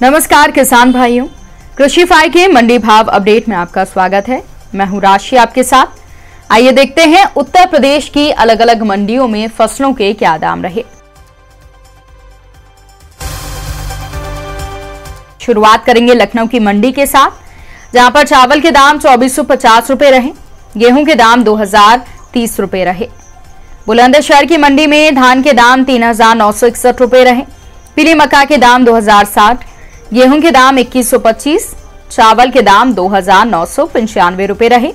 नमस्कार किसान भाइयों, कृषि फाई के मंडी भाव अपडेट में आपका स्वागत है। मैं हूं राशि आपके साथ। आइए देखते हैं उत्तर प्रदेश की अलग अलग मंडियों में फसलों के क्या दाम रहे। शुरुआत करेंगे लखनऊ की मंडी के साथ, जहां पर चावल के दाम 2450 रुपए रहे, गेहूं के दाम 2030 रुपए रहे। बुलंदशहर की मंडी में धान के दाम 3961 रुपए रहे, पीली मक्का के दाम 2060, गेहूं के दाम 2125, चावल के दाम 2995 रुपए रहे।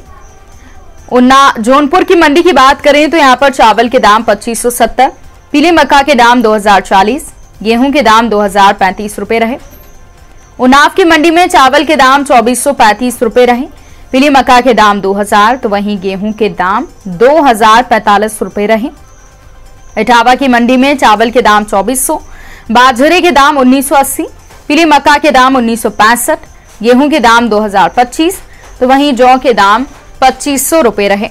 उन्ना जौनपुर की मंडी की बात करें तो यहां पर चावल के दाम 2570, पीली मक्का के दाम 2040, गेहूं के दाम 2035 रुपए रहे। उन्नाव की मंडी में चावल के दाम 2435 रुपए रहे, पीली मक्का के दाम 2000, तो वहीं गेहूं के दाम 2045 रुपए रहे। इटावा की मंडी में चावल के दाम 2400, बाजरे के दाम 1980, पीली मक्का के दाम 1965, गेहूं के दाम 2025, तो वहीं जौ के दाम 2500 रुपए रहे।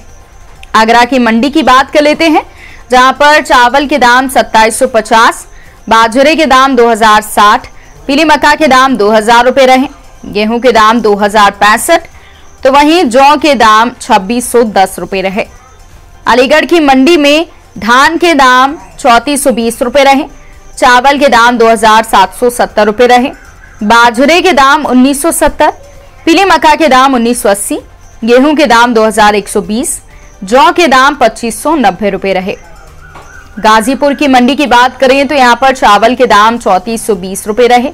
आगरा की मंडी की बात कर लेते हैं, जहां पर चावल के दाम 2750, बाजरे के दाम 2060, पीली मक्का के दाम 2000 रुपए रहे, गेहूं के दाम 2065, तो वहीं जौ के दाम 2610 रुपए रहे। अलीगढ़ की मंडी में धान के दाम 3420 रुपए रहे, चावल के दाम 2770 रुपए रहे, बाजरे के दाम 1970, पीली मक्का के दाम 1980, गेहूं के दाम 2120, जौ के दाम 2590 रुपए रहे। गाजीपुर की मंडी की बात करें तो यहां पर चावल के दाम 3420 रुपए रहे,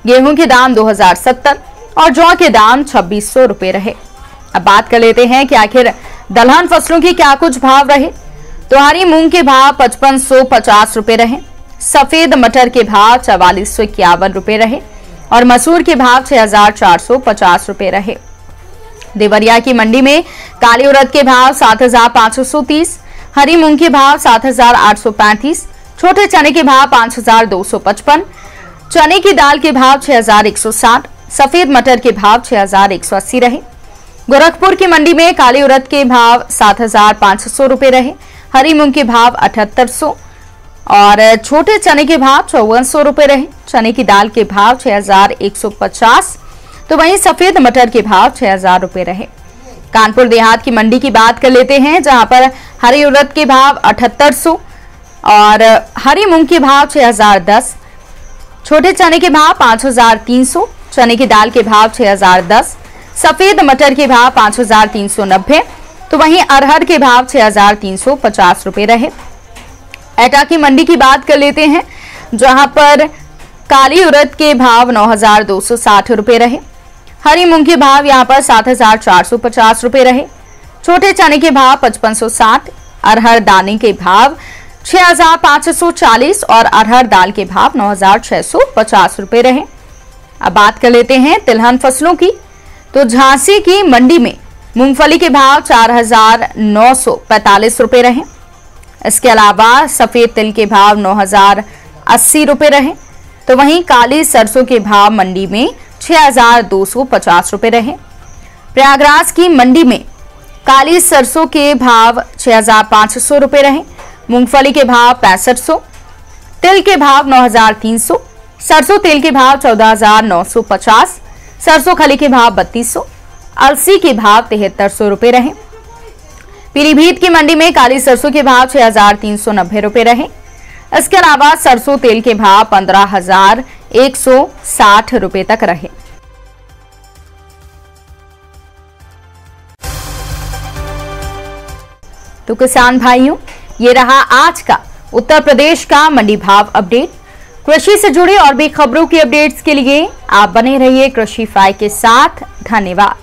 गेहूं के दाम 2070 और जौ के दाम 2600 रुपए रहे। अब बात कर लेते हैं कि आखिर दलहन फसलों की क्या कुछ भाव रहे। तो हरी मूंग के भाव 5550 रुपए रहे, सफेद मटर के भाव 4451 रुपए रहे और मसूर के भाव 6450 रुपए रहे। देवरिया की मंडी में काली उड़द के भाव 7530, हरी मूंग के भाव 7835, छोटे चने के भाव 5255, चने की दाल के भाव 6160, सफेद मटर के भाव 6180 रहे। गोरखपुर की मंडी में काली उड़द के भाव 7500 रुपए रहे, हरी मूंग के भाव 7800 और छोटे चने के भाव 5400 रुपए रहे। चने की दाल के भाव 6150, तो वहीं सफेद मटर के भाव 6000 रुपए रहे। कानपुर देहात की मंडी की बात कर लेते हैं, जहां पर हरी उड़द के भाव 7800 और हरी मूंग के भाव 6010, छोटे चने के भाव 5300, चने की दाल के भाव 6010, सफेद मटर के भाव 5390, तो वहीं अरहर के भाव 6350 रुपए रहे। एटा की मंडी की बात कर लेते हैं, जहां पर काली उड़द के भाव 9260 रुपए रहे, हरी मूंग के भाव यहां पर 7450 रुपए रहे, छोटे चने के भाव 5560, अरहर दाने के भाव 6540 और अरहर दाल के भाव 9650 रुपए रहे। अब बात कर लेते हैं तिलहन फसलों की। तो झांसी की मंडी में मूंगफली के भाव 4945 रुपए रहे, इसके अलावा सफेद तिल के भाव 9080 रुपए रहे, तो वहीं काली सरसों के भाव मंडी में 6250 रुपए रहे। प्रयागराज की मंडी में काली सरसों के भाव 6500 रुपए रहे, मूंगफली के भाव 6500, तिल के भाव 9300, सरसों तेल के भाव 14950, सरसों खली के भाव 3200, अलसी के भाव 7300 रुपए रहे। पीलीभीत की मंडी में काली सरसों के भाव 6390 रुपए रहे, इसके अलावा सरसों तेल के भाव 15160 रुपए तक रहे। तो किसान भाइयों, ये रहा आज का उत्तर प्रदेश का मंडी भाव अपडेट। कृषि से जुड़ी और भी खबरों की अपडेट्स के लिए आप बने रहिए कृषि फाई के साथ। धन्यवाद।